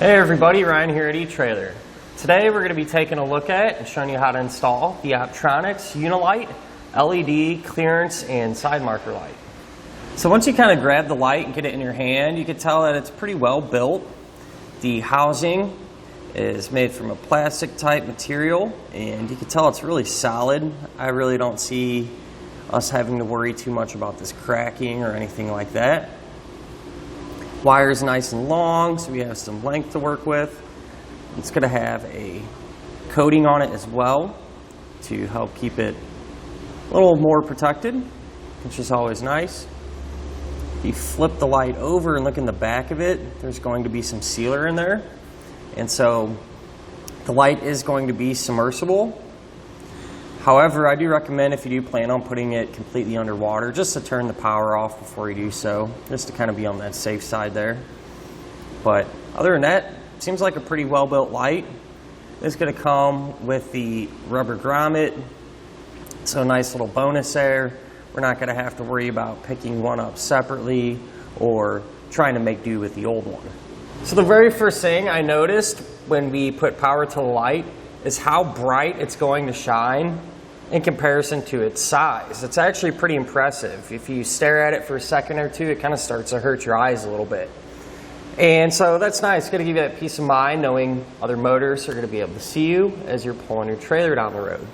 Hey everybody, Ryan here at eTrailer. Today we're going to be taking a look at and showing you how to install the Optronics Uni-Lite LED clearance and side marker light. So once you kind of grab the light and get it in your hand, you can tell that it's pretty well built. The housing is made from a plastic type material and you can tell it's really solid. I really don't see us having to worry too much about this cracking or anything like that. Wire is nice and long, so we have some length to work with. It's going to have a coating on it as well to help keep it a little more protected, which is always nice. If you flip the light over and look in the back of it, there's going to be some sealer in there. And so the light is going to be submersible. However, I do recommend if you do plan on putting it completely underwater, just to turn the power off before you do so, just to kind of be on that safe side there. But other than that, it seems like a pretty well-built light. It's going to come with the rubber grommet, so a nice little bonus there. We're not going to have to worry about picking one up separately or trying to make do with the old one. So the very first thing I noticed when we put power to the light is how bright it's going to shine in comparison to its size. It's actually pretty impressive. If you stare at it for a second or two, it kind of starts to hurt your eyes a little bit. And so that's nice. It's going to give you that peace of mind knowing other motorists are going to be able to see you as you're pulling your trailer down the road.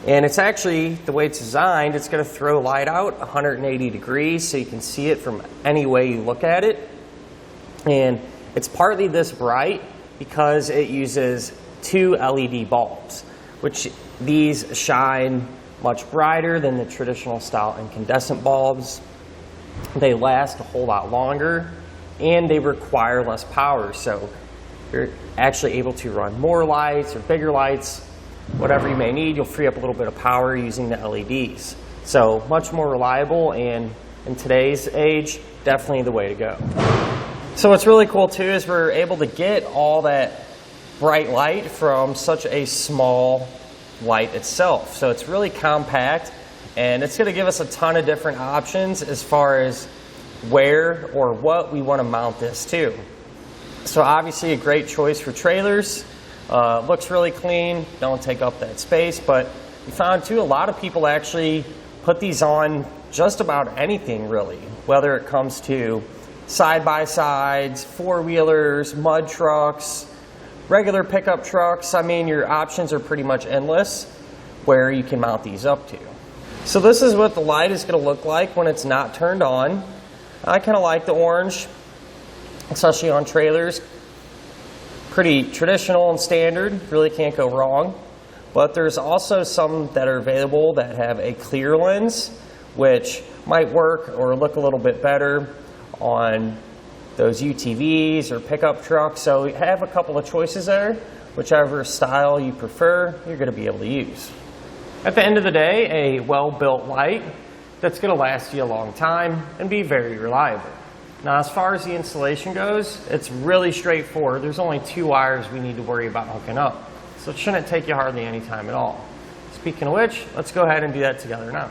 And it's actually, the way it's designed, it's going to throw light out 180 degrees so you can see it from any way you look at it. And it's partly this bright because it uses 2 LED bulbs, which these shine much brighter than the traditional style incandescent bulbs. They last a whole lot longer and they require less power, so you're actually able to run more lights or bigger lights, whatever you may need. You'll free up a little bit of power using the LEDs. So much more reliable, and in today's age, definitely the way to go. So what's really cool too is we're able to get all that bright light from such a small light itself. So it's really compact, and it's going to give us a ton of different options as far as where or what we want to mount this to. So obviously a great choice for trailers. Looks really clean, don't take up that space, but we found too a lot of people actually put these on just about anything really, whether it comes to side-by-sides, four-wheelers, mud trucks, regular pickup trucks. I mean, your options are pretty much endless where you can mount these up to. So this is what the light is going to look like when it's not turned on. I kind of like the orange, especially on trailers. Pretty traditional and standard, really can't go wrong. But there's also some that are available that have a clear lens, which might work or look a little bit better on those UTVs or pickup trucks. So we have a couple of choices there. Whichever style you prefer, you're going to be able to use. At the end of the day, a well-built light that's going to last you a long time and be very reliable. Now, as far as the installation goes, it's really straightforward. There's only 2 wires we need to worry about hooking up, so it shouldn't take you hardly any time at all. Speaking of which, let's go ahead and do that together now.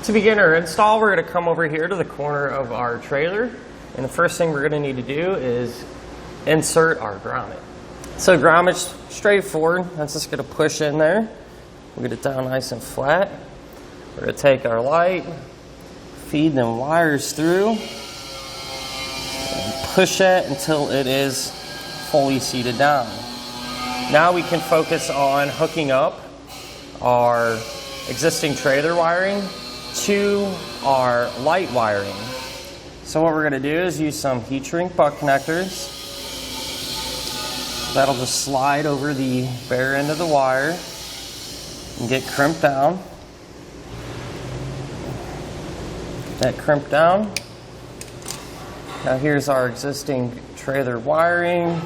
To begin our install, we're going to come over here to the corner of our trailer. And the first thing we're going to need to do is insert our grommet. So grommet's straightforward. That's just going to push in there. We'll get it down nice and flat. We're going to take our light, feed them wires through, and push it until it is fully seated down. Now we can focus on hooking up our existing trailer wiring to our light wiring. So what we're going to do is use some heat shrink butt connectors. That'll just slide over the bare end of the wire and get crimped down. Get that crimped down. Now here's our existing trailer wiring.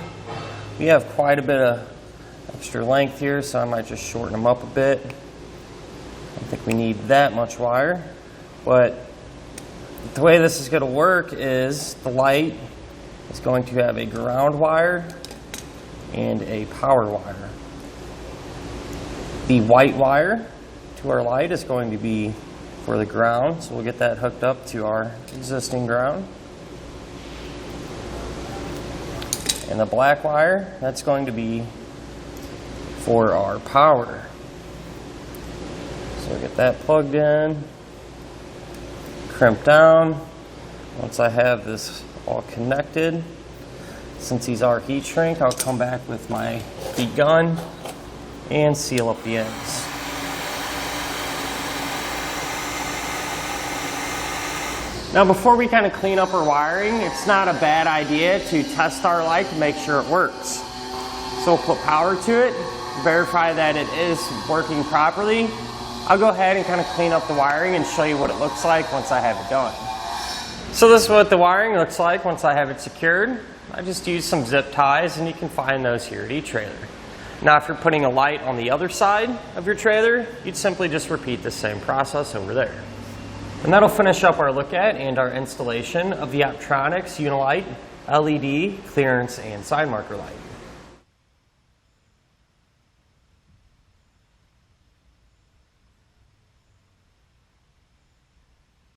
We have quite a bit of extra length here, so I might just shorten them up a bit. I don't think we need that much wire, but the way this is going to work is the light is going to have a ground wire and a power wire. The white wire to our light is going to be for the ground, so we'll get that hooked up to our existing ground. And the black wire, that's going to be for our power. So we get that plugged in, crimp down. Once I have this all connected, since these are heat shrink, I'll come back with my heat gun and seal up the ends. Now before we kind of clean up our wiring, it's not a bad idea to test our light to make sure it works. So we'll put power to it, verify that it is working properly. I'll go ahead and kind of clean up the wiring and show you what it looks like once I have it going. So this is what the wiring looks like once I have it secured. I just use some zip ties, and you can find those here at eTrailer. Now if you're putting a light on the other side of your trailer, you'd simply just repeat the same process over there. And that'll finish up our look at and our installation of the Optronics Uni-Lite LED clearance and side marker light.